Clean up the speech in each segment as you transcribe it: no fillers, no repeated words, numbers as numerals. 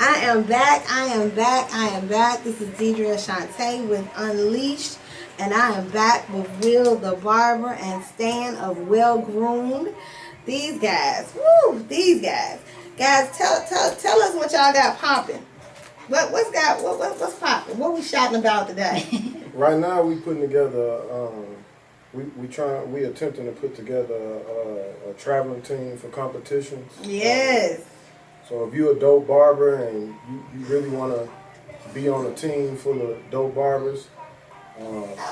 I am back. I am back. I am back. This is Deidre Ashante with Unleashed, and I am back with Will the Barber and Stan of Well Groomed. These guys, woo! These guys. Tell us what y'all got popping. What's popping? What we shouting about today? Right now, we putting together. We attempting to put together a traveling team for competitions. Yes. So if you're a dope barber and you really want to be on a team full of dope barbers,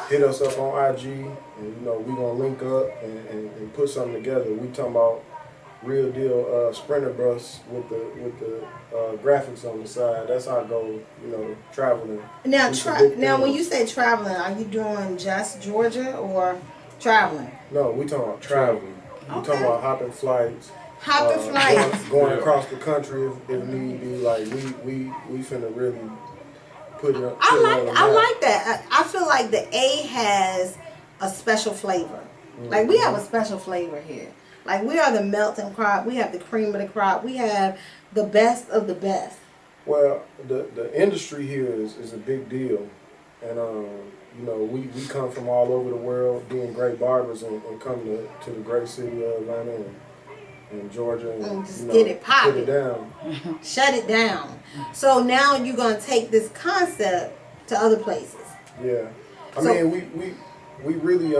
hit us up on IG, and we gonna link up and put something together. We talking about real deal sprinter bus with the graphics on the side. That's our goal, traveling. Now, when you say traveling, are you doing just Georgia or traveling? No, we talking about traveling. Okay. We talking about hopping flights. Flights. Going across the country if need be. Like we finna really put it. I like that. I feel like the A has a special flavor. Mm-hmm. Like we have a special flavor here. Like we are the melting crop. We have the cream of the crop. We have the best of the best. Well, the industry here is a big deal, and we come from all over the world being great barbers and come to the great city of Atlanta and Georgia and just get it popping. Put it down. Shut it down. So now you're gonna take this concept to other places. Yeah, I mean we really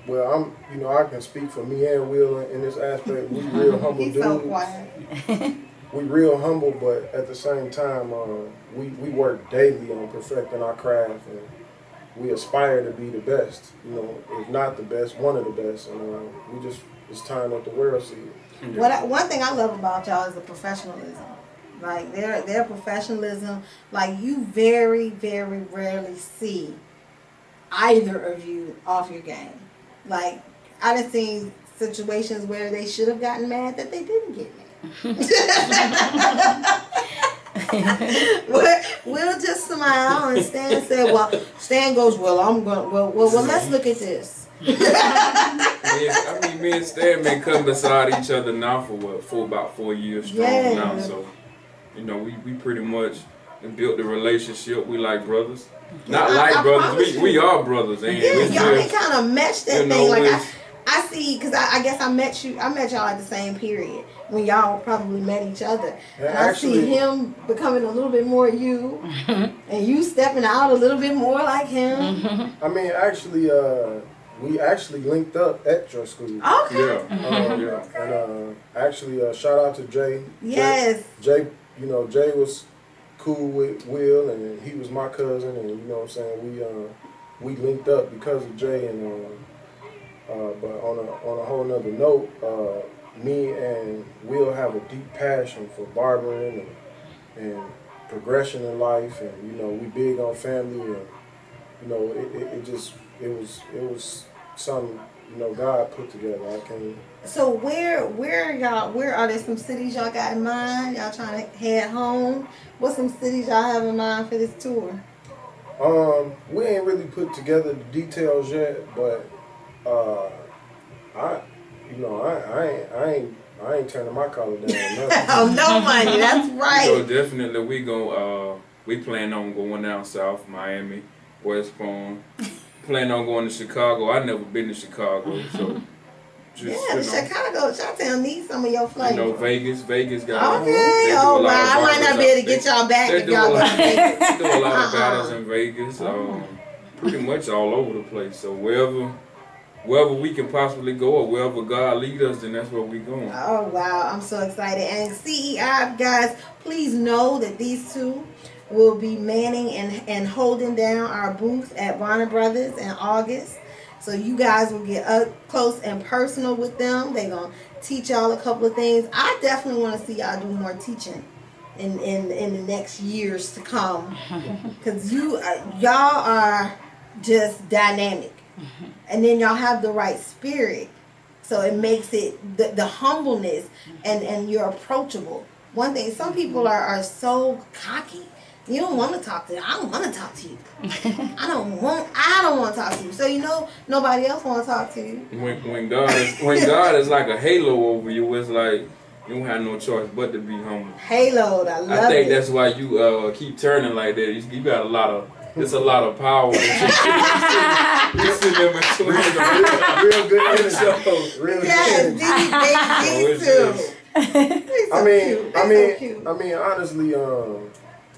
well, I can speak for me and Will in this aspect. We real humble He's dudes. So quiet. We real humble, but at the same time, we work daily on perfecting our craft, and we aspire to be the best. If not the best, one of the best. And it's time that the world see it. One thing I love about y'all is the professionalism. Like their professionalism. Like you very, very rarely see either of you off your game. Like I done seen situations where they should have gotten mad that they didn't get mad. We'll just smile, and Stan said, Stan goes, well, let's look at this. Me and Stan been coming beside each other now for about 4 years strong now. So, we pretty much built the relationship. We like brothers. Not like brothers. We are brothers. And y'all kind of matched that thing. Like I see, because I guess I met y'all at the same period when y'all probably met each other. And I see him becoming a little bit more you, and you stepping out a little bit more like him. I mean, actually, we actually linked up at your school. Okay. And actually, shout out to Jay. Yes. Jay, Jay was cool with Will, and he was my cousin, and you know what I'm saying. We linked up because of Jay, and but on a whole nother note, me and Will have a deep passion for barbering and progression in life, and we big on family, and it was something God put together. I can't. So where are there some cities y'all got in mind? Y'all trying to head home? What's some cities y'all have in mind for this tour? We ain't really put together the details yet, but I ain't turning my collar down. Oh, no money. That's right. Definitely we plan on going down south, Miami, West Palm. Plan on going to Chicago. I've never been to Chicago, so Chicago, Chi-Town needs some of your flavor. Vegas got. Okay. Oh wow, I might not be able to get y'all back if y'all go to Vegas. They do a lot of battles in Vegas. Pretty much all over the place. So wherever we can possibly go, or wherever God lead us, then that's where we going. Oh wow, I'm so excited. And CEI guys, please know that these two will be manning and holding down our booth at Warner Brothers in August. So you guys will get up close and personal with them. They're going to teach y'all a couple of things. I definitely want to see y'all do more teaching in the next years to come. Because y'all are just dynamic. And then y'all have the right spirit. So it makes it the humbleness and you're approachable. One thing, some people are so cocky. You don't want to talk to them. I don't want to talk to you. I don't want to talk to you. So nobody else want to talk to you. When God is like a halo over you, it's like You don't have no choice but to be humble. Haloed, I love it. I think that's why you keep turning like that. You got a lot of, it's a lot of power. You sitting in between real good energy. Real good energy. These two. I mean, honestly,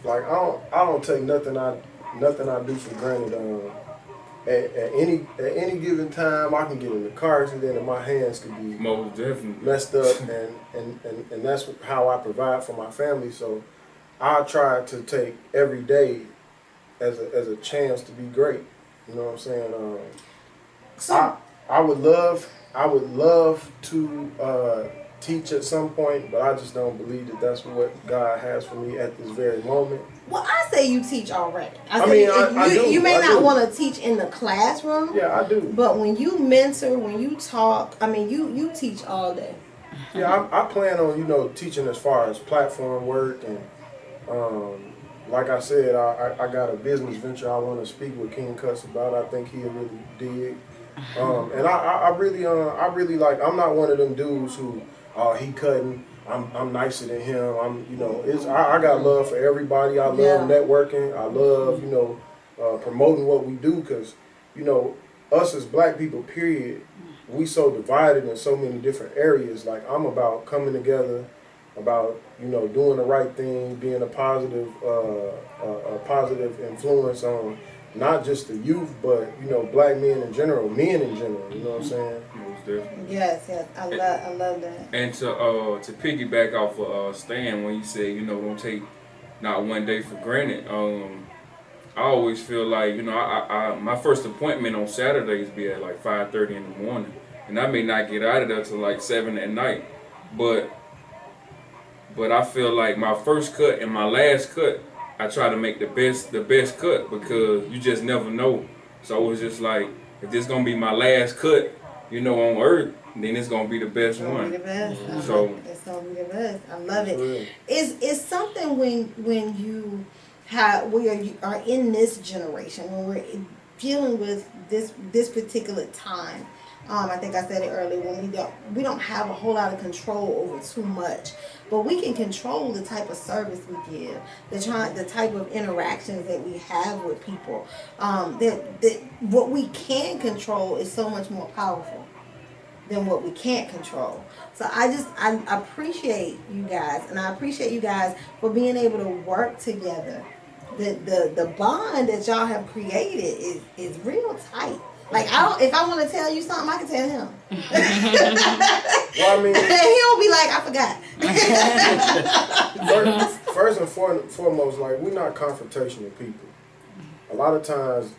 like I don't take nothing I do for granted. At any given time, I can get in the car accident and my hands could be most definitely messed up, and that's how I provide for my family. So I try to take every day as a chance to be great. You know what I'm saying? I would love to teach at some point, but I just don't believe that that's what God has for me at this very moment. Well, I say you teach already. I do. You may not want to teach in the classroom. Yeah, I do. But when you mentor, when you talk, I mean, you teach all day. Yeah, I plan on, teaching as far as platform work, and like I said, I got a business venture I want to speak with King Cuts about. I think he'll really dig. And I really like, I'm not one of them dudes who, he cutting, I'm nicer than him. I got love for everybody. I love networking. I love, promoting what we do, because, us as black people, period, we so divided in so many different areas. Like, I'm about coming together, about, doing the right thing, being a positive influence on not just the youth, but, black men in general, you know what I'm saying? most definitely. Yes, I love that. And to piggyback off of Stan, when you say, don't take not one day for granted, I always feel like, I my first appointment on Saturdays be at like 5:30 in the morning, and I may not get out of there till like 7 at night, but I feel like my first cut and my last cut, I try to make the best cut, because you just never know. So it's just like, if this gonna be my last cut, on earth, then it's gonna be the best one. It's gonna be the best. It's gonna be the best. I love it. Really? It's something when you are in this generation, when we're dealing with this particular time. I think I said it earlier, when we don't have a whole lot of control over too much, but we can control the type of service we give, the type of interactions that we have with people. That what we can control is so much more powerful than what we can't control. So I appreciate you guys, and I appreciate you guys for being able to work together. The bond that y'all have created is real tight. Like, if I want to tell you something, I can tell him. Well, I mean, he'll be like, I forgot. first and foremost, like, we're not confrontational people. A lot of times,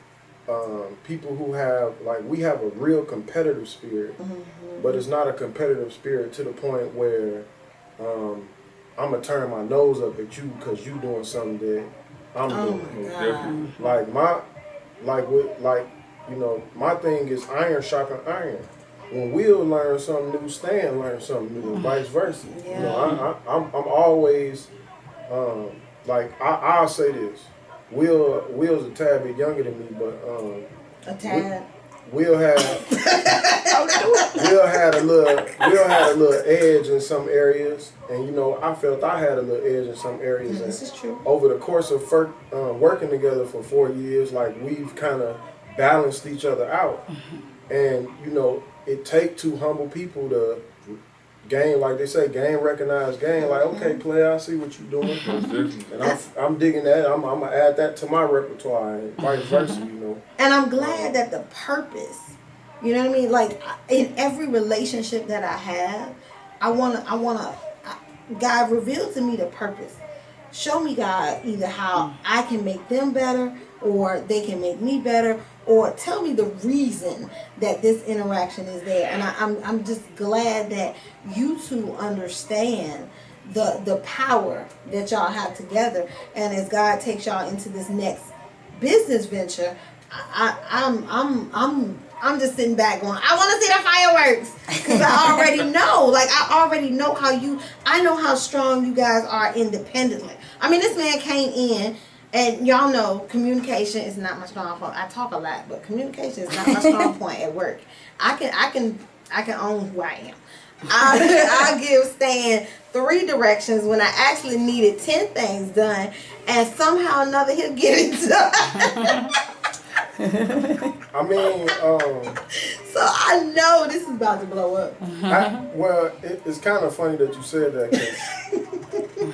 people who have, like, we have a real competitive spirit, but it's not a competitive spirit to the point where I'm going to turn my nose up at you because you doing something that I'm doing. My thing is iron sharpen iron. When Will learns something new, Stan learns something new, and vice versa. Yeah. I'm always I'll say this. Will's a tad bit younger than me, but a tad. Will had a little edge in some areas, and I felt I had a little edge in some areas. Yeah, this is true. Over the course of working together for 4 years, like, we've kind of balanced each other out, and it take two humble people to game, like they say, game recognize game. Like, okay, player, I see what you're doing, and I'm digging that. I'm gonna add that to my repertoire, and vice versa, And I'm glad that the purpose, you know what I mean? Like, in every relationship that I have, I wanna, God, reveal to me the purpose. Show me, God, either how I can make them better, or they can make me better, or tell me the reason that this interaction is there. And I'm just glad that you two understand the power that y'all have together. And as God takes y'all into this next business venture, I'm just sitting back going, I want to see the fireworks, because I already know. Like, I already know I know how strong you guys are independently. I mean, this man came in, and y'all know communication is not my strong point. I talk a lot, but communication is not my strong point at work. I can own who I I give Stan 3 directions when I actually needed 10 things done, and somehow or another he'll get it done. I mean, so I know this is about to blow up. well, it's kind of funny that you said that,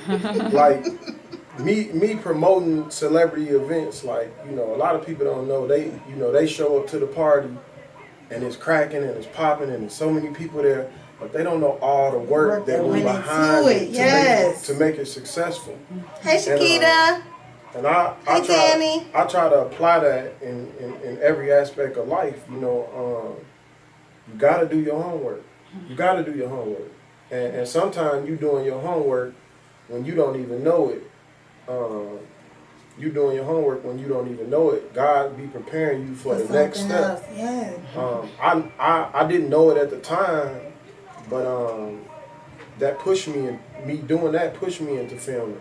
'cause, like me promoting celebrity events, like, you know, a lot of people don't know, they show up to the party and it's cracking and it's popping and there's so many people there, but they don't know all the work that went behind it to make it successsul. Hey, Shakita. And I try to apply that in every aspect of life. You know, you got to do your homework. You got to do your homework. And sometimes you doing your homework when you don't even know it. You doing your homework when you don't even know it. God be preparing you for the next step. Yeah. I didn't know it at the time, but that pushed me. Me doing that pushed me into filming.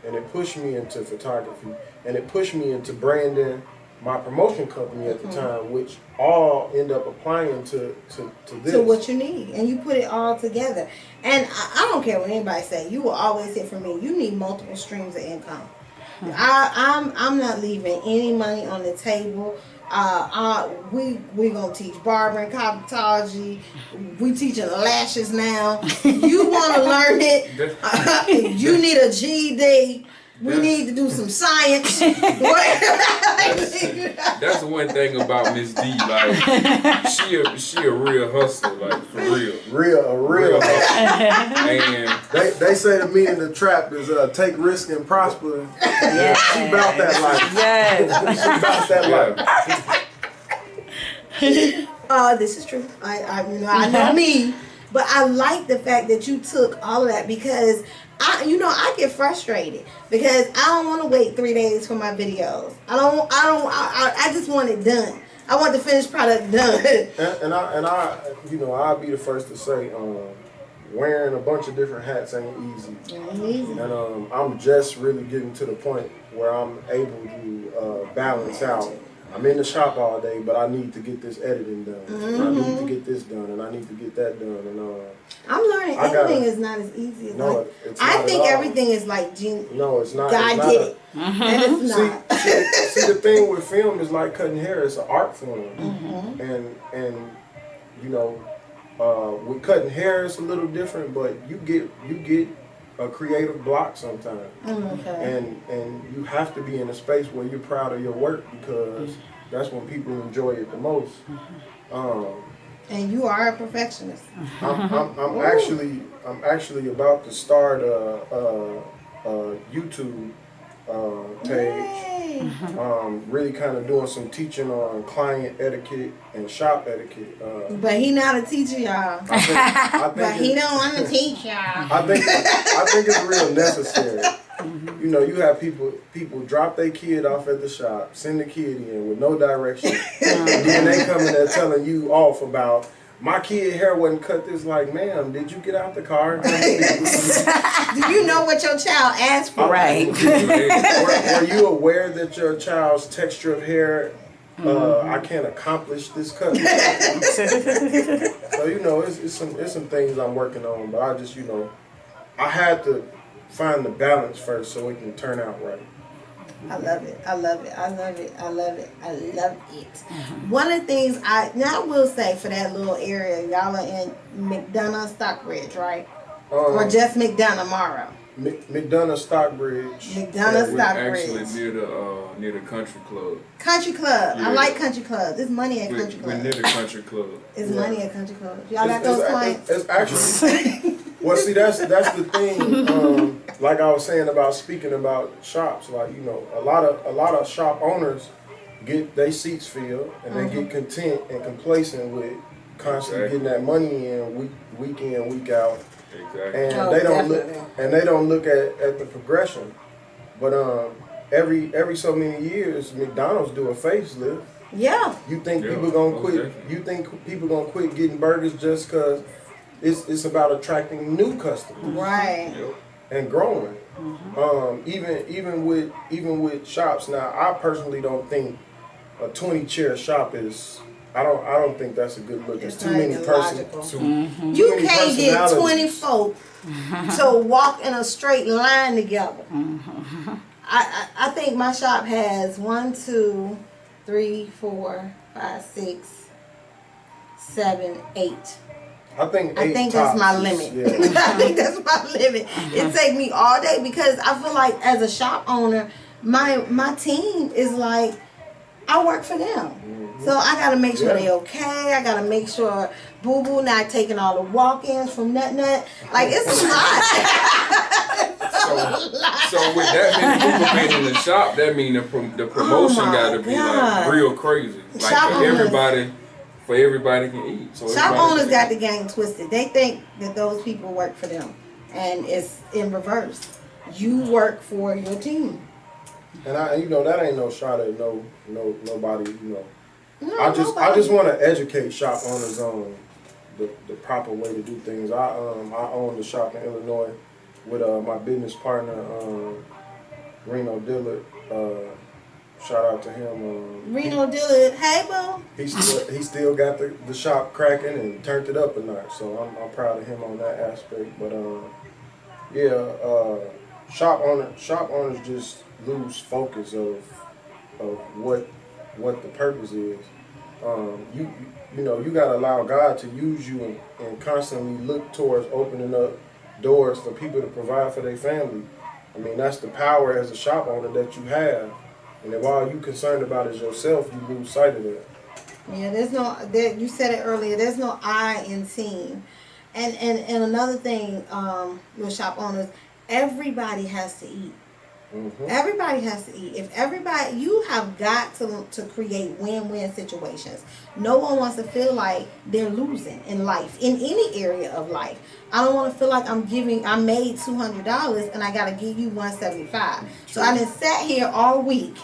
And it pushed me into photography, and it pushed me into branding my promotion company at the time, which all end up applying to this. To what you need, and you put it all together. And I don't care what anybody say. You will always hear from me. You need multiple streams of income. I'm not leaving any money on the table. We gonna teach barbering, cosmetology. We teaching lashes now. You want to learn it? You need a GED. We need to do some science. That's the one thing about Miss D. Like, she a real hustler, like, for real. A real hustler. And they say to me in the trap is take risk and prosper. Yeah, she about that life. Yes. She about that life. This is true. I know me, but I like the fact that you took all of that, because I get frustrated because I don't want to wait 3 days for my videos. I just want it done. I want the finished product done. And I'll be the first to say, wearing a bunch of different hats ain't easy. And I'm just really getting to the point where I'm able to balance out. I'm in the shop all day, but I need to get this editing done. I need to get this done, and I need to get that done. And I'm learning editing is not as easy as I think everything is like no, it's not. God did it. And it's not. See, the thing with film is like cutting hair. It's an art form, and you know, with cutting hair, it's a little different. But you get a creative block sometimes, and you have to be in a space where you're proud of your work, because that's when people enjoy it the most. And you are a perfectionist. I'm actually about to start a YouTube page. Really kind of doing some teaching on client etiquette and shop etiquette. But he not a teacher, y'all. But he don't want to teach y'all. I think it's real necessary. You know, you have people drop their kid off at the shop, send the kid in with no direction, and then they come in there telling you off about, my kid hair wasn't cut. This, like, ma'am, did you get out the car? Do you know what your child asked for? Right. Were you aware that your child's texture of hair, I can't accomplish this cut? So, you know, it's some things I'm working on, but I just, you know, I had to find the balance first so it can turn out right. I love it. I love it. I love it. I love it. I love it. One of the things I will say for that little area, y'all are in McDonough, Stockbridge, right? Or just McDonough, Morrow? McDonough, Stockbridge. McDonough, Stockbridge. Actually near the country club. Country club. Yeah. I like country club. There's money at country club. We're near the country club. It's money at country club. Y'all got those clients? It's actually. Well, see, that's the thing. Like I was saying about speaking about shops, like, you know, a lot of shop owners get their seats filled, and they get content and complacent with constantly getting that money in week in, week out. Exactly. And they don't look at the progression. But every so many years, McDonald's do a facelift. Yeah. You think people gonna quit? Definitely. You think people gonna quit getting burgers just because it's about attracting new customers, right? And growing. Even with shops now, I personally don't think a 20-chair shop is I don't think that's a good look. There's It's too not many even persons. logical. You can't get 20 folk to walk in a straight line together. I think my shop has 1, 2, 3, 4, 5, 6, 7, 8. I think that's my limit. Yeah. I think that's my limit. It take me all day because I feel like as a shop owner, my team is like, I work for them. So I got to make sure they okay. I got to make sure Boo Boo not taking all the walk-ins from Nut Nut. Like, it's a lot. So with that many people being in the shop, that mean the promotion got to be like real crazy. Like Shop for everybody can eat. So shop owners got the game twisted. They think that those people work for them, and it's in reverse. You work for your team. And that ain't no shot at nobody. No, I just want to educate shop owners on the proper way to do things. I own the shop in Illinois with my business partner Reno Dillard. Shout out to him. Reno Dillard, hey boo. He still got the shop cracking and turned it up a notch. So I'm proud of him on that aspect. But shop owners just lose focus of what the purpose is. You gotta allow God to use you and constantly look towards opening up doors for people to provide for their family. I mean, that's the power as a shop owner that you have. And if all you concerned about is yourself, you lose sight of that. Yeah, you said it earlier, there's no I in team. And another thing with shop owners, everybody has to eat. Everybody has to eat. You have got to create win-win situations. No one wants to feel like they're losing in life, in any area of life. I don't want to feel like I made $200 and I got to give you $175. So I done sat here all week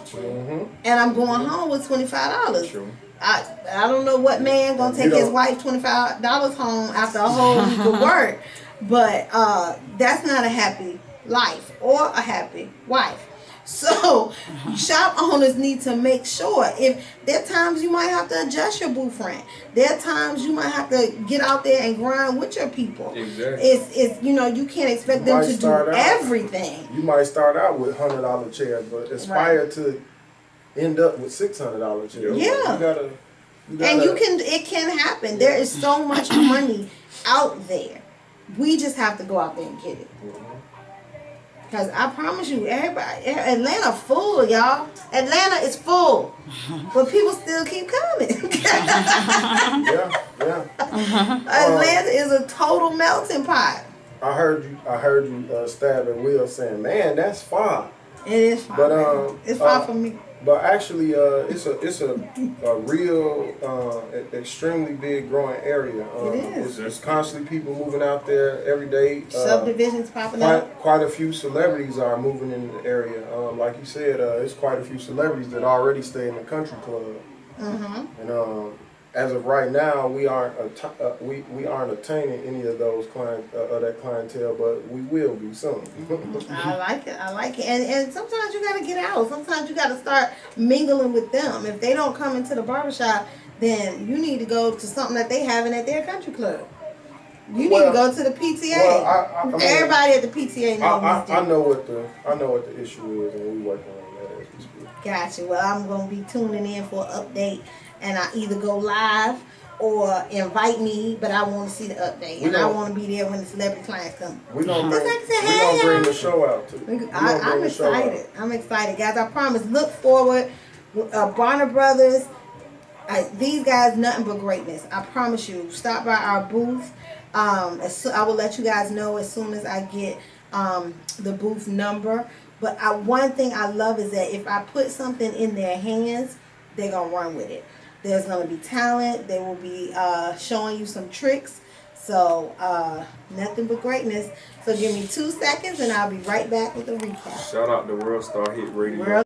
and I'm going home with $25. I don't know what man gonna take his wife $25 home after a whole week of work, but that's not a happy life or a happy wife. So shop owners need to make sure, if there are times you might have to adjust your booth rent, there are times you might have to get out there and grind with your people. Exactly. It's you can't expect them to do everything. You might start out with $100 chairs, but aspire to end up with $600 chairs. Yeah. It can happen. There is so much money out there. We just have to go out there and get it. Because I promise you, Atlanta full, y'all. Atlanta is full. But people still keep coming. Atlanta is a total melting pot. I heard you stab at Will saying, "Man, that's far." It is far. But it's far from me. But actually, it's a real, extremely big growing area. It is. It's constantly people moving out there every day. Subdivisions popping up. Quite a few celebrities are moving in the area. Like you said, it's quite a few celebrities that already stay in the country club. And as of right now, we aren't attaining any of those that clientele, but we will be soon. I like it. And sometimes you got to get out. Sometimes you got to start mingling with them. If they don't come into the barbershop, then you need to go to something that they having at their country club. You need to go to the PTA. I mean, everybody at the PTA knows. I know what the issue is, and we working on that as we speak. Gotcha. Well, I'm gonna be tuning in for an update. And I either go live or invite me, but I want to see the update. I want to be there when the celebrity clients come. We're going to bring the show out, too. I'm excited. I'm excited, guys. I promise. Look forward. Barner Brothers, these guys, nothing but greatness. I promise you. Stop by our booth. I will let you guys know as soon as I get the booth number. But one thing I love is that if I put something in their hands, they're going to run with it. There's going to be talent. They will be showing you some tricks. So, nothing but greatness. So, give me 2 seconds and I'll be right back with a recap. Shout out to World Star Hit Radio.